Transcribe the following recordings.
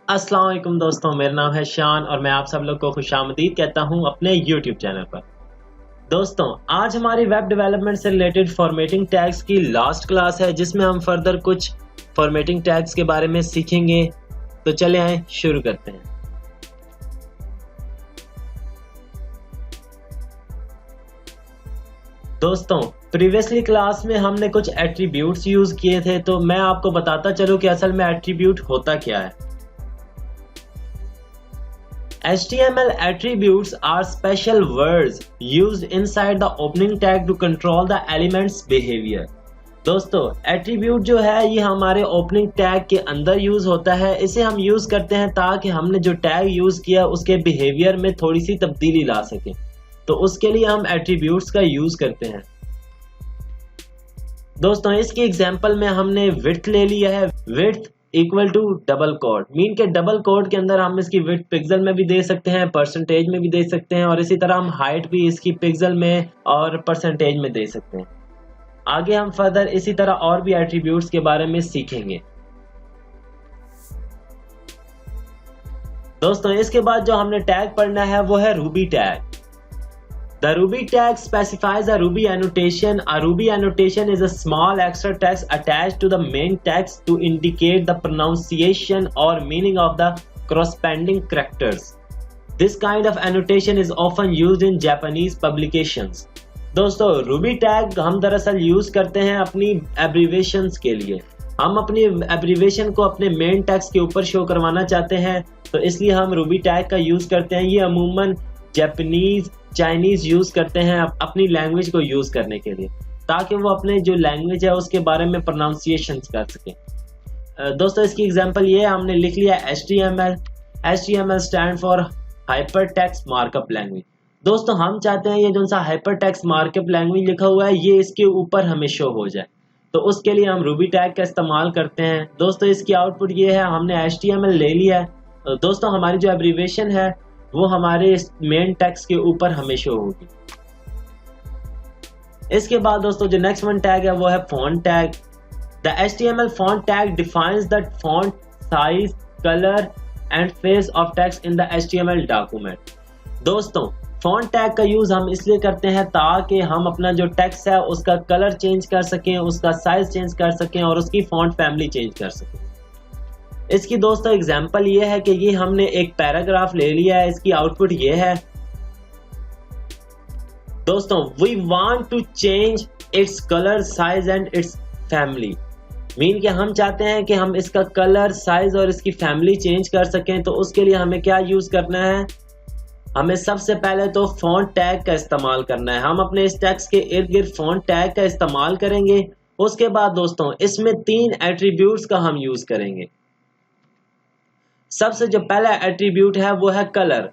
अस्सलाम वालेकुम दोस्तों, मेरा नाम है शान और मैं आप सब लोग को खुशामदीद कहता हूं अपने YouTube चैनल पर। दोस्तों, आज हमारी वेब डेवलपमेंट से रिलेटेड फॉर्मेटिंग टैग्स की लास्ट क्लास है जिसमें हम फर्दर कुछ फॉर्मेटिंग टैग्स के बारे में सीखेंगे। तो चले आए शुरू करते हैं। दोस्तों, प्रीवियसली क्लास में हमने कुछ एट्रीब्यूट्स यूज किए थे, तो मैं आपको बताता चलूं कि असल में एट्रीब्यूट होता क्या है। HTML attributes are special words used inside the opening tag to control the element's behavior। दोस्तों, एट्रीब्यूट जो है ये हमारे ओपनिंग टैग के अंदर यूज होता है। इसे हम यूज करते हैं ताकि हमने जो टैग यूज किया उसके बिहेवियर में थोड़ी सी तब्दीली ला सके। तो उसके लिए हम एट्रीब्यूट्स का यूज करते हैं। दोस्तों, इसकी एग्जांपल में हमने विड्थ ले लिया है। Width equal to double quote, mean के डबल कोट के अंदर हम इसकी विड्थ पिक्सल में भी दे सकते हैं, परसेंटेज में भी दे सकते हैं, और इसी तरह हम हाइट भी इसकी पिक्सल में और परसेंटेज में दे सकते हैं। आगे हम फर्दर इसी तरह और भी एट्रीब्यूट्स के बारे में सीखेंगे। दोस्तों, इसके बाद जो हमने टैग पढ़ना है वो है Ruby tag. The Ruby tag specifies a Ruby annotation. A Ruby annotation is a small extra text attached to the main text to indicate the pronunciation or meaning of the corresponding characters. This kind of annotation is often used in Japanese publications. दोस्तों, Ruby tag हम दरअसल use करते हैं अपनी abbreviations के लिए। हम अपनी एब्रीवेशन को अपने मेन टेक्स्ट के ऊपर शो करवाना चाहते हैं, तो इसलिए हम Ruby tag का यूज करते हैं। ये अमूमन जापानीज, चाइनीज यूज करते हैं अपनी लैंग्वेज को यूज करने के लिए, ताकि वो अपने जो लैंग्वेज है उसके बारे में प्रोनाउंसिएशन कर सकें। दोस्तों, इसकी एग्जांपल ये है, हमने लिख लिया HTML। HTML stand for hyper text markup language. दोस्तों, हम चाहते हैं ये जो सा हाइपर टेक्स्ट मार्कअप लैंग्वेज लिखा हुआ है ये इसके ऊपर हमें शो हो जाए, तो उसके लिए हम रूबी टैग का इस्तेमाल करते हैं। दोस्तों, इसकी आउटपुट ये है, हमने HTML ले लिया है। दोस्तों, हमारी जो एब्रीवेशन है वो हमारे मेन टेक्स्ट के ऊपर हमेशा होगी। इसके बाद दोस्तों जो नेक्स्ट वन टैग है वो है font tag. The HTML font tag defines the font size, colour and face of text in the HTML document. दोस्तों, फॉन्ट टैग का यूज हम इसलिए करते हैं ताकि हम अपना जो टेक्स्ट है उसका कलर चेंज कर सकें, उसका साइज चेंज कर सकें और उसकी फॉन्ट फैमिली चेंज कर सकें। इसकी दोस्तों एग्जांपल ये है कि ये हमने एक पैराग्राफ ले लिया है। इसकी आउटपुट ये है। दोस्तों, we want to change its colour, size and its family. Mean कि हम चाहते हैं कि हम इसका कलर, साइज और इसकी फैमिली चेंज कर सकें। तो उसके लिए हमें क्या यूज करना है? हमें सबसे पहले तो फॉन्ट टैग का इस्तेमाल करना है। हम अपने इस टेक्स्ट के इर्द गिर्द फॉन्ट टैग का इस्तेमाल करेंगे। उसके बाद दोस्तों इसमें 3 एट्रीब्यूट्स का हम यूज करेंगे। सबसे जो पहला एट्रीब्यूट है वो है colour.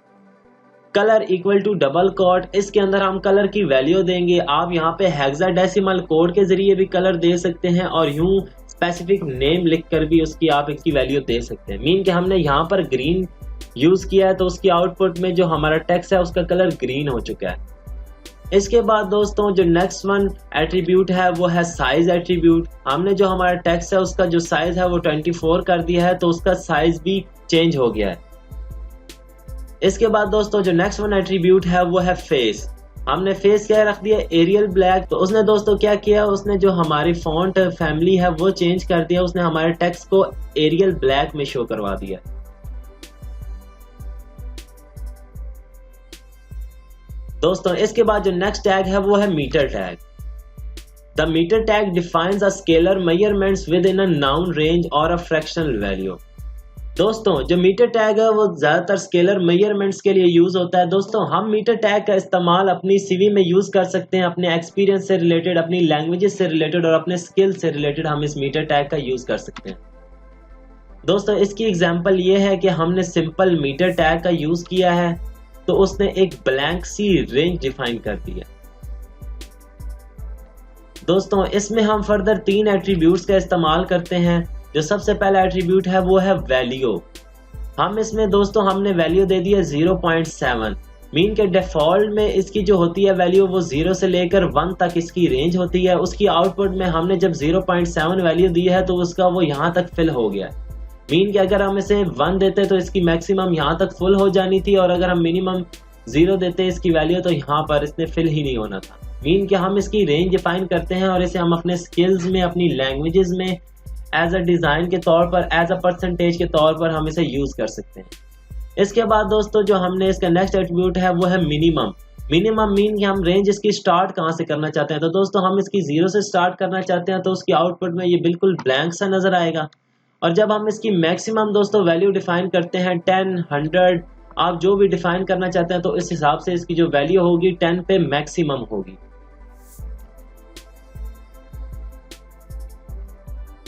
Colour equal to double quote. इसके अंदर हम कलर की वैल्यू देंगे। आप यहाँ पे हेक्साडेसिमल कोड के जरिए भी कलर दे सकते हैं और यूं स्पेसिफिक नेम लिखकर भी उसकी आप इसकी वैल्यू दे सकते हैं। मीन कि हमने यहाँ पर ग्रीन यूज किया है तो उसकी आउटपुट में जो हमारा टेक्स्ट है उसका कलर ग्रीन हो चुका है। इसके बाद दोस्तों जो नेक्स्ट वन एट्रीब्यूट है वो है साइज एट्रीब्यूट। हमने जो हमारा टेक्स्ट है उसका जो साइज है वो 24 कर दिया है, तो उसका साइज भी चेंज हो गया है। इसके बाद दोस्तों जो नेक्स्ट वन एट्रीब्यूट है वो है फेस। हमने फेस क्या रख दिया? Arial black. तो उसने दोस्तों क्या किया? उसने जो हमारी फॉन्ट फैमिली है वो चेंज कर दिया। उसने हमारे टेक्स्ट को एरियल ब्लैक में शो करवा दिया। दोस्तों, इसके बाद जो नेक्स्ट टैग है वो है meter tag. The meter tag defines a scalar measurements within a known नाउन रेंज और अ फ्रैक्शनल वैल्यू। दोस्तों, जो मीटर टैग है वो ज्यादातर स्केलर मेजरमेंट्स के लिए यूज होता है। दोस्तों, हम मीटर टैग का इस्तेमाल अपनी CV में यूज कर सकते हैं, अपने एक्सपीरियंस से रिलेटेड, अपनी लैंग्वेजेस से रिलेटेड और अपने स्किल से रिलेटेड हम इस मीटर टैग का यूज कर सकते हैं। दोस्तों, इसकी एग्जांपल ये है कि हमने सिंपल मीटर टैग का यूज किया है तो उसने एक ब्लैंक सी रेंज डिफाइन कर दिया। दोस्तों, इसमें हम फर्दर 3 एट्रीब्यूट्स का इस्तेमाल करते हैं। जो सबसे पहला एट्रीब्यूट है वो है वैल्यू। हम इसमें दोस्तों हमने वैल्यू दे दी है 0.7। मीन के डिफॉल्ट में इसकी जो होती है वैल्यू वो 0 से लेकर 1 तक इसकी रेंज होती है। उसकी आउटपुट में हमने जब 0.7 वैल्यू दी है तो उसका वो यहाँ तक फिल हो गया। मीन कि अगर हम इसे 1 देते तो इसकी मैक्सिमम यहाँ तक फुल हो जानी थी, और अगर हम मिनिमम 0 देते इसकी वैल्यू तो यहाँ पर इसने फिल ही नहीं होना था। मीन कि हम इसकी रेंज डिफाइन करते हैं और इसे हम अपने स्किल्स में, अपनी लैंग्वेजेस में एज अ डिज़ाइन के तौर पर, एज अ परसेंटेज के तौर पर हम इसे यूज़ कर सकते हैं। इसके बाद दोस्तों जो हमने इसका नेक्स्ट एट्रीब्यूट है वो है मिनिमम। मिनिमम मीन कि हम रेंज इसकी स्टार्ट कहाँ से करना चाहते हैं। तो दोस्तों हम इसकी 0 से स्टार्ट करना चाहते हैं तो उसकी आउटपुट में ये बिल्कुल ब्लैंक सा नज़र आएगा। और जब हम इसकी मैक्सिमम दोस्तों वैल्यू डिफाइन करते हैं 10, 100, आप जो भी डिफाइन करना चाहते हैं, तो इस हिसाब से इसकी जो वैल्यू होगी 10 पे मैक्सिमम होगी।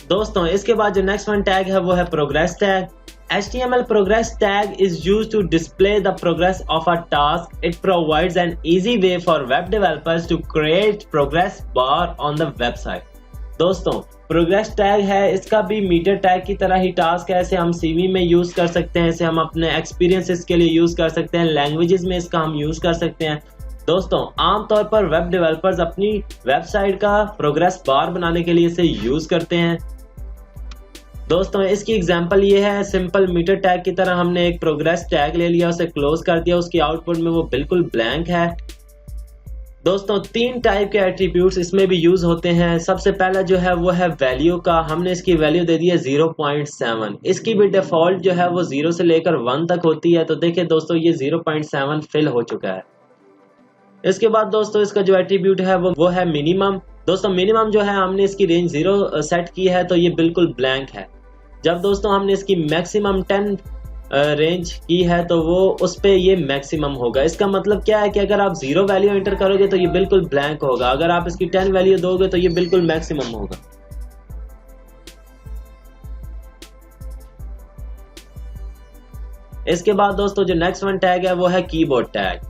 दोस्तों इसके बाद जो नेक्स्ट वन टैग है वो है progress tag. HTML progress tag is used to display the progress of a task. It provides an easy way for web developers to create progress bar on the website. दोस्तों progress tag है, इसका भी metre tag की तरह ही task है। इसे हम CV में यूज़ कर सकते हैं, इसे हम अपने एक्सपीरियंसेस के लिए यूज़ कर सकते हैं, लैंग्वेजेस में इसका हम यूज़ कर सकते हैं। दोस्तों आमतौर पर वेब डेवलपर्स अपनी वेबसाइट का प्रोग्रेस बार बनाने के लिए इसे यूज़ करते हैं। दोस्तों इसकी एग्जांपल ये है, सिंपल मीटर टैग की तरह हमने एक प्रोग्रेस टैग ले लिया, उसे क्लोज कर दिया, उसकी आउटपुट में वो बिल्कुल ब्लैंक है। दोस्तों 3 टाइप के एट्रीब्यूट्स इसमें भी यूज होते हैं। सबसे पहला जो है वो है वैल्यू का, हमने इसकी वैल्यू दे दी है 0.7। इसकी भी डिफॉल्ट जो है वो 0 से लेकर 1 तक होती है। तो देखिए दोस्तों ये 0.7 फिल हो चुका है। इसके बाद दोस्तों इसका जो एट्रीब्यूट है वो है मिनिमम। दोस्तों मिनिमम जो है हमने इसकी रेंज 0 सेट की है तो ये बिल्कुल ब्लैंक है। जब दोस्तों हमने इसकी मैक्सिमम 10 रेंज की है तो वो उस पे ये मैक्सिमम होगा। इसका मतलब क्या है कि अगर आप 0 वैल्यू एंटर करोगे तो ये बिल्कुल ब्लैंक होगा, अगर आप इसकी 10 वैल्यू दोगे तो ये बिल्कुल मैक्सिमम होगा। इसके बाद दोस्तों जो नेक्स्ट वन टैग है वो है keyboard tag.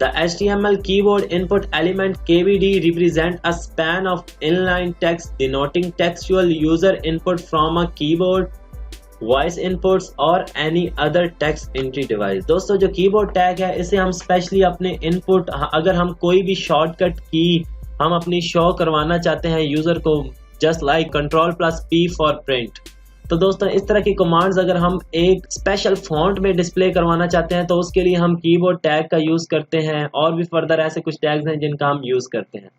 The HTML keyboard input element KBD represent a span of inline text denoting textual user input from a keyboard, voice inputs or any other text entry device। दोस्तों जो keyboard tag है इसे हम specially अपने input, अगर हम कोई भी शॉर्टकट की हम अपनी शो करवाना चाहते हैं यूजर को, just like Ctrl+P for print. तो दोस्तों इस तरह की कमांड्स अगर हम एक स्पेशल फॉन्ट में डिस्प्ले करवाना चाहते हैं तो उसके लिए हम कीबोर्ड टैग का यूज़ करते हैं। और भी फर्दर ऐसे कुछ टैग्स हैं जिनका हम यूज़ करते हैं।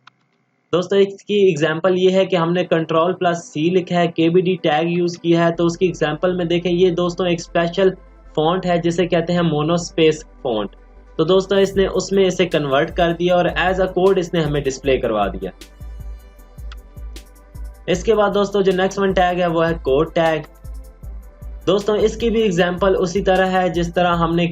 दोस्तों इसकी एग्जांपल ये है कि हमने Ctrl+C लिखा है, KBD टैग यूज़ किया है। तो उसकी एग्जांपल में देखें, ये दोस्तों एक स्पेशल फॉन्ट है जिसे कहते हैं मोनोस्पेस फॉन्ट। तो दोस्तों इसने उसमें इसे कन्वर्ट कर दिया और एज अ कोड इसने हमें डिस्प्ले करवा दिया। इसके बाद दोस्तों जो नेक्स्ट वन टैग है वो है कोड टैग। दोस्तों इसकी भी एग्जांपल उसी तरह है जिस तरह हमने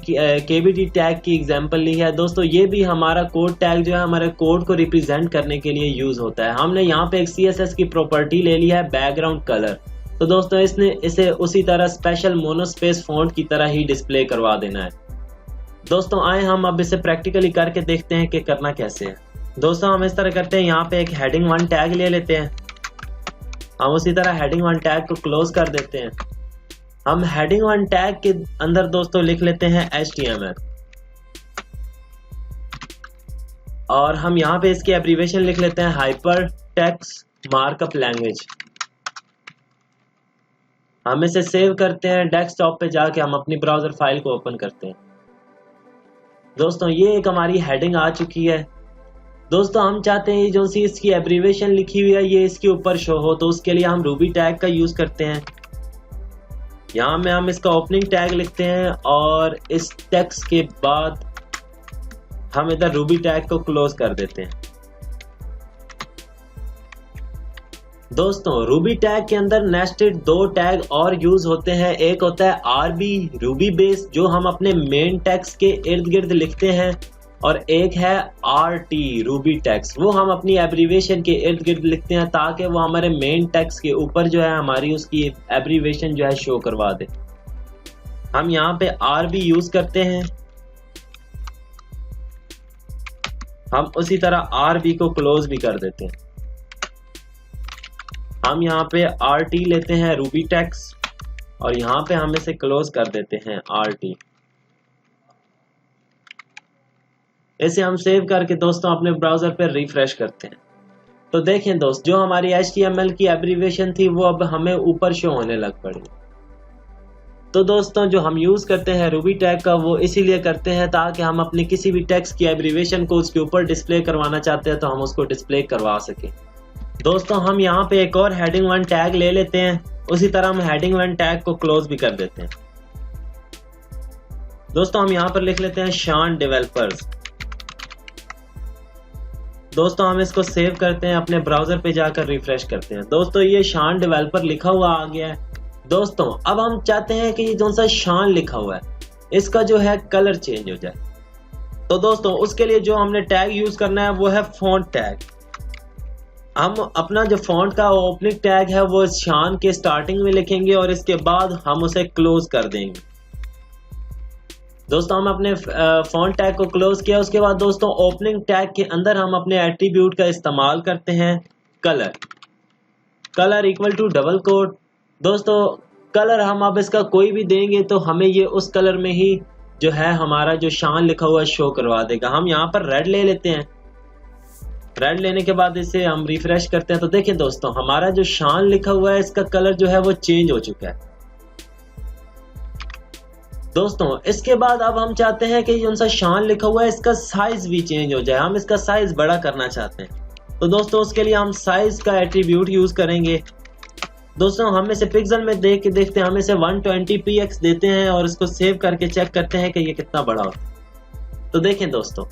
KBD टैग की एग्जांपल ली है। दोस्तों ये भी हमारा कोड टैग जो है हमारे कोड को रिप्रेजेंट करने के लिए यूज होता है। हमने यहाँ पे एक CSS की प्रॉपर्टी ले ली है बैकग्राउंड कलर। तो दोस्तों इसने इसे उसी तरह स्पेशल मोनोस्पेस फॉन्ट की तरह ही डिस्प्ले करवा देना है। दोस्तों आए हम अब इसे प्रैक्टिकली करके देखते हैं कि करना कैसे है। दोस्तों हम इस तरह करते हैं, यहाँ पे एक हेडिंग 1 टैग ले लेते हैं, हम उसी तरह हेडिंग 1 टैग को क्लोज कर देते हैं। हम हेडिंग 1 टैग के अंदर दोस्तों लिख लेते हैं HTML और हम यहाँ पे इसकी एब्रीविएशन लिख लेते हैं हाइपर टेक्स्ट मार्कअप लैंग्वेज। हम इसे सेव करते हैं, डेस्कटॉप पे जाके हम अपनी ब्राउजर फाइल को ओपन करते हैं। दोस्तों ये एक हमारी हेडिंग आ चुकी है। दोस्तों हम चाहते हैं जो सी इसकी एब्रीविएशन लिखी हुई है ये इसके ऊपर शो हो, तो उसके लिए हम रूबी टैग का यूज करते हैं। यहाँ में हम इसका ओपनिंग टैग लिखते हैं और इस टेक्स्ट के बाद हम इधर रूबी टैग को क्लोज कर देते हैं। दोस्तों रूबी टैग के अंदर नेस्टेड 2 टैग और यूज होते हैं। एक होता है RB रूबी बेस जो हम अपने मेन टैग्स के इर्द गिर्द लिखते हैं, और एक है RT रूबी टैग्स, वो हम अपनी एब्रीविएशन के इर्द गिर्द लिखते हैं ताकि वो हमारे मेन टैग्स के ऊपर जो है हमारी उसकी एब्रीविएशन जो है शो करवा दे। हम यहाँ पे RB यूज करते हैं। हम उसी तरह RB को क्लोज भी कर देते हैं। हम यहाँ पे RT लेते हैं रूबी टैग्स और यहाँ पे हम इसे क्लोज कर देते हैं RT। इसे हम सेव करके दोस्तों अपने ब्राउजर पर रिफ्रेश करते हैं। तो देखें दोस्त, जो हमारी HTML की एब्रीविएशन थी वो अब हमें ऊपर शो होने लग पड़ी। तो दोस्तों जो हम यूज़ करते हैं रूबी टैग का वो इसीलिए करते हैं ताकि हम अपनी किसी भी टेक्स्ट की एब्रीविएशन को उसके ऊपर डिस्प्ले करवाना चाहते हैं तो हम उसको डिस्प्ले करवा सकें। दोस्तों हम यहाँ पे एक और हेडिंग 1 टैग ले लेते हैं, उसी तरह हम हेडिंग 1 टैग को क्लोज भी कर देते हैं। दोस्तों हम यहाँ पर लिख लेते हैं शान डेवलपर्स। दोस्तों हम इसको सेव करते हैं, अपने ब्राउजर पे जाकर रिफ्रेश करते हैं। दोस्तों ये शान डेवलपर लिखा हुआ आ गया है। दोस्तों अब हम चाहते हैं कि ये जो सा शान लिखा हुआ है इसका जो है कलर चेंज हो जाए। तो दोस्तों उसके लिए जो हमने टैग यूज करना है वो है फॉन्ट टैग। हम अपना जो फॉन्ट का ओपनिंग टैग है वो शान के स्टार्टिंग में लिखेंगे और इसके बाद हम उसे क्लोज कर देंगे। दोस्तों हम अपने फॉन्ट टैग को क्लोज किया, उसके बाद दोस्तों ओपनिंग टैग के अंदर हम अपने एट्रीब्यूट का इस्तेमाल करते हैं colour equal to double quote. दोस्तों कलर हम अब इसका कोई भी देंगे तो हमें ये उस कलर में ही जो है हमारा जो शान लिखा हुआ शो करवा देगा। हम यहाँ पर रेड ले लेते हैं। रेड लेने के बाद इसे हम रिफ्रेश करते हैं तो देखें दोस्तों हमारा जो शान लिखा हुआ है इसका कलर जो है वो चेंज हो चुका है। दोस्तों इसके बाद अब हम चाहते हैं कि जो सा शान लिखा हुआ है इसका साइज भी चेंज हो जाए, हम इसका साइज बड़ा करना चाहते हैं। तो दोस्तों उसके लिए हम साइज का एट्रीब्यूट यूज करेंगे। दोस्तों हम इसे पिक्सल में देख के देखते हैं, हम इसे 120px देते हैं और इसको सेव करके चेक करते हैं कि ये कितना बड़ा होता है। तो देखें दोस्तों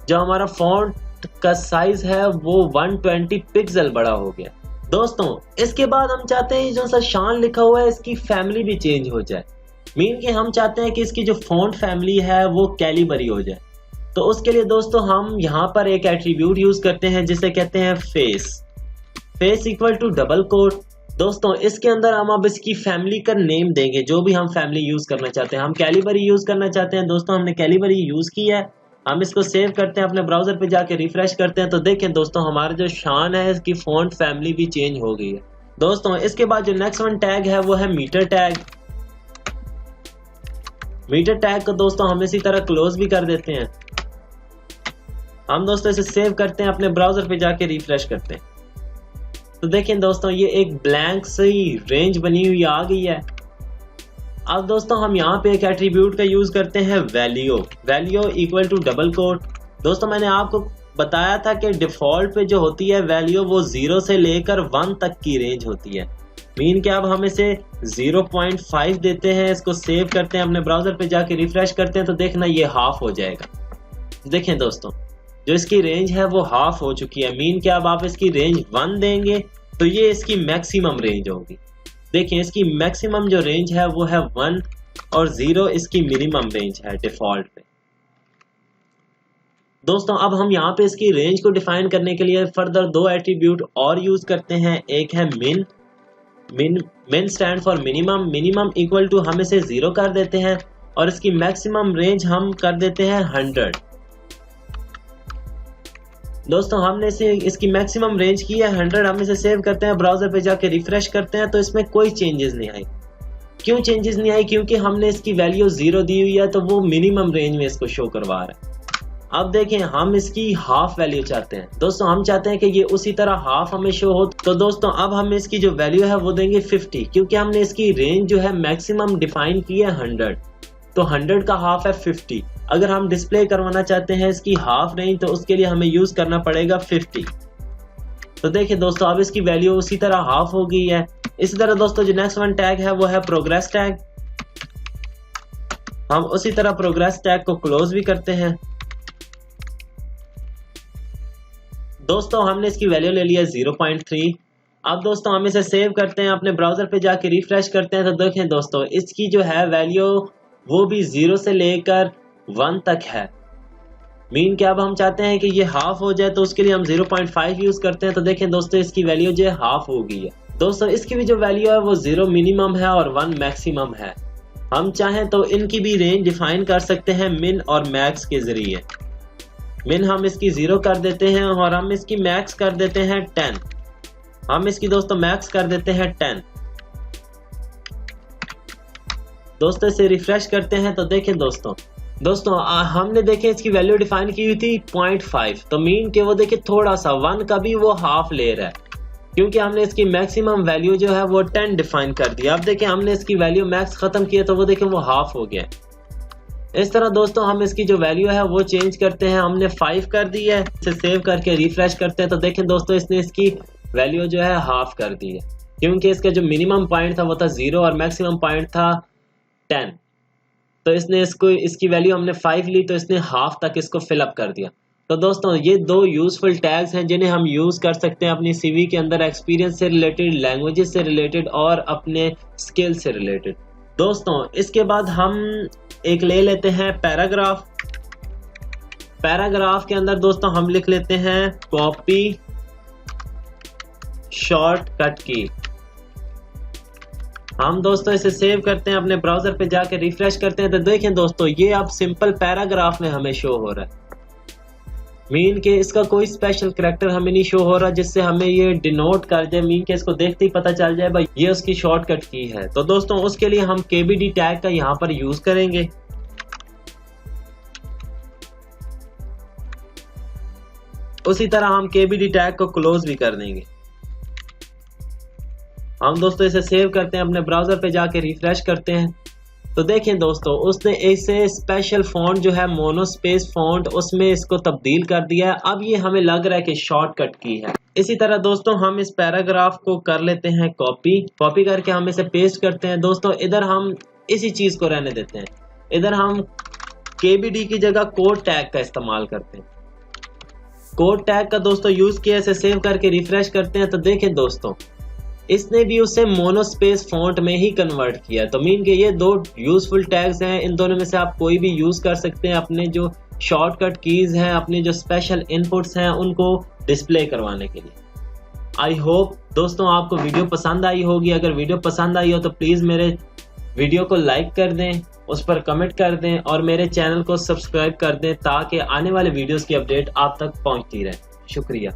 जो हमारा फॉन्ट का साइज है वो 120 पिक्सल बड़ा हो गया। दोस्तों इसके बाद हम चाहते हैं जो सा शान लिखा हुआ है इसकी फैमिली भी चेंज हो जाए, मीन कि हम चाहते हैं कि इसकी जो फॉन्ट फैमिली है वो कैलिबरी हो जाए। तो उसके लिए दोस्तों हम यहाँ पर एक एट्रीब्यूट यूज करते हैं जिसे कहते हैं face equal to double quote. दोस्तों इसके अंदर हम अब इसकी फैमिली का नेम देंगे, जो भी हम फैमिली यूज करना चाहते हैं। हम कैलिबरी यूज करना चाहते हैं। दोस्तों हमने कैलिबरी यूज किया है, हम इसको सेव करते हैं, अपने ब्राउजर पे जाके रिफ्रेश करते हैं तो देखें दोस्तों हमारा जो शान है इसकी फॉन्ट फैमिली भी चेंज हो गई है। दोस्तों इसके बाद जो नेक्स्ट वन टैग है वो है मीटर टैग। मीटर टैग को दोस्तों हम इसी तरह क्लोज भी कर देते हैं। हम दोस्तों इसे सेव करते हैं, अपने ब्राउजर पे जाके रिफ्रेश करते हैं तो देखें दोस्तों ये एक ब्लैंक सी रेंज बनी हुई आ गई है। अब दोस्तों हम यहाँ पे एक एट्रीब्यूट का यूज करते हैं value equal to double quote. दोस्तों मैंने आपको बताया था कि डिफॉल्ट पे जो होती है वैल्यू वो 0 से लेकर 1 तक की रेंज होती है, मीन कि अब हम इसे 0.5 देते हैं। इसको सेव करते हैं, अपने ब्राउजर पे जाके रिफ्रेश करते हैं तो देखना ये हाफ हो जाएगा। देखें दोस्तों जो इसकी रेंज है वो हाफ हो चुकी है, मीन कि अब आप इसकी रेंज 1 देंगे तो ये इसकी मैक्सिमम रेंज होगी। देखिए इसकी मैक्सिमम जो रेंज है वो है 1 और 0 इसकी मिनिमम रेंज है डिफॉल्ट पे। दोस्तों अब हम यहाँ पे इसकी रेंज को डिफाइन करने के लिए फर्दर 2 एट्रीब्यूट और यूज करते हैं। एक है min stand for minimum equal to हम इसे 0 कर देते हैं और इसकी मैक्सिमम रेंज हम कर देते हैं 100। दोस्तों हमने इसकी मैक्सिमम रेंज की है 100। हम इसे सेव करते हैं, ब्राउजर पे जाके रिफ्रेश करते हैं तो इसमें कोई चेंजेस नहीं आई। क्यों चेंजेस नहीं आई? क्योंकि हमने इसकी वैल्यू 0 दी हुई है तो वो मिनिमम रेंज में इसको शो करवा रहा है। अब देखें हम इसकी हाफ वैल्यू चाहते हैं। दोस्तों हम चाहते हैं कि ये उसी तरह हाफ हमें शो हो। तो दोस्तों अब हम इसकी जो वैल्यू है वो देंगे 50, क्योंकि हमने इसकी रेंज जो है मैक्सिमम डिफाइन की है 100, तो 100 का हाफ है 50। अगर हम डिस्प्ले करवाना चाहते हैं इसकी हाफ रेंज तो उसके लिए हमें यूज करना पड़ेगा 50। तो देखिए दोस्तों अब इसकी वैल्यू उसी तरह हाफ हो गई है। इसी तरह दोस्तों जो नेक्स्ट वन टैग है वो है प्रोग्रेस टैग। हम उसी तरह प्रोग्रेस टैग को क्लोज भी करते हैं। दोस्तों हमने इसकी वैल्यू ले लिया 0.3। अब दोस्तों हम इसे सेव करते हैं, अपने ब्राउजर पे जाके रिफ्रेश करते हैं तो देखें दोस्तों इसकी जो है वैल्यू वो भी 0 से लेकर 1 तक है, मीन कि अब हम चाहते हैं कि ये हाफ हो जाए तो उसके लिए हम 0.5 यूज करते हैं तो देखें दोस्तों इसकी वैल्यू जो है हाफ हो गई है। दोस्तों इसकी भी जो वैल्यू है वो 0 मिनिमम है और 1 मैक्सिमम है। हम चाहें तो इनकी भी रेंज डिफाइन कर सकते हैं मिन और मैक्स के जरिए। मिन हम इसकी 0 कर देते हैं और हम इसकी मैक्स कर देते हैं 10। हम इसकी दोस्तों मैक्स कर देते हैं 10। दोस्तों इसे रिफ्रेश करते हैं तो देखें दोस्तों हमने देखे इसकी वैल्यू डिफाइन की हुई थी 0.5, तो मीन के वो देखे थोड़ा सा 1 का भी वो हाफ ले रहा है। क्योंकि हमने इसकी मैक्सिमम वैल्यू जो है वो 10 डिफाइन कर दिया। अब देखें हमने इसकी वैल्यू मैक्स खत्म किया तो वो देखें वो हाफ हो गया। इस तरह दोस्तों हम इसकी जो वैल्यू है वो चेंज करते हैं। हमने 5 कर दी है, इसे सेव करके रिफ्रेश करते हैं तो देखें दोस्तों इसने इसकी वैल्यू जो है हाफ कर दी है, क्योंकि इसका जो मिनिमम पॉइंट था वो था 0 और मैक्सिमम पॉइंट था 10। तो इसने इसकी वैल्यू हमने 5 ली तो इसने हाफ तक इसको फिलअप कर दिया। तो दोस्तों ये दो यूजफुल टैग्स हैं जिन्हें हम यूज कर सकते हैं अपनी सीवी के अंदर, एक्सपीरियंस से रिलेटेड, लैंग्वेजेस से रिलेटेड और अपने स्किल से रिलेटेड। दोस्तों इसके बाद हम एक ले लेते हैं पैराग्राफ। पैराग्राफ के अंदर दोस्तों हम लिख लेते हैं कॉपी शॉर्टकट की। हम दोस्तों इसे सेव करते हैं, अपने ब्राउजर पे जाके रिफ्रेश करते हैं तो देखें दोस्तों ये अब सिंपल पैराग्राफ में हमें शो हो रहा है। मीन के इसका कोई स्पेशल करैक्टर हमें नहीं शो हो रहा जिससे हमें ये डिनोट कर जाए, मीन के इसको देखते ही पता चल जाए भाई ये उसकी शॉर्टकट की है। तो दोस्तों उसके लिए हम KBD टैग का यहाँ पर यूज करेंगे। उसी तरह हम KBD टैग को क्लोज भी कर देंगे। हम दोस्तों इसे सेव करते हैं, अपने ब्राउजर पे जाके रिफ्रेश करते हैं तो देखें दोस्तों उसने इसे स्पेशल फॉन्ट जो है मोनोस्पेस फॉन्ट उसमें इसको तब्दील कर दिया है। अब ये हमें लग रहा है कि शॉर्टकट की है। इसी तरह दोस्तों हम इस पैराग्राफ को कर लेते हैं कॉपी करके हम इसे पेस्ट करते हैं। दोस्तों इधर हम इसी चीज को रहने देते हैं, इधर हम KBD की जगह कोड टैग का इस्तेमाल करते हैं। कोड टैग का दोस्तों यूज किया, इसे सेव करके रिफ्रेश करते हैं तो देखें दोस्तों इसने भी उसे मोनोस्पेस फॉन्ट में ही कन्वर्ट किया। तो मीन के ये दो यूजफुल टैग्स हैं, इन दोनों में से आप कोई भी यूज कर सकते हैं अपने जो शॉर्टकट कीज हैं, अपने जो स्पेशल इनपुट्स हैं उनको डिस्प्ले करवाने के लिए। आई होप दोस्तों आपको वीडियो पसंद आई होगी। अगर वीडियो पसंद आई हो तो प्लीज मेरे वीडियो को लाइक कर दें, उस पर कमेंट कर दें और मेरे चैनल को सब्सक्राइब कर दें ताकि आने वाले वीडियोस की अपडेट आप तक पहुंचती रहे। शुक्रिया।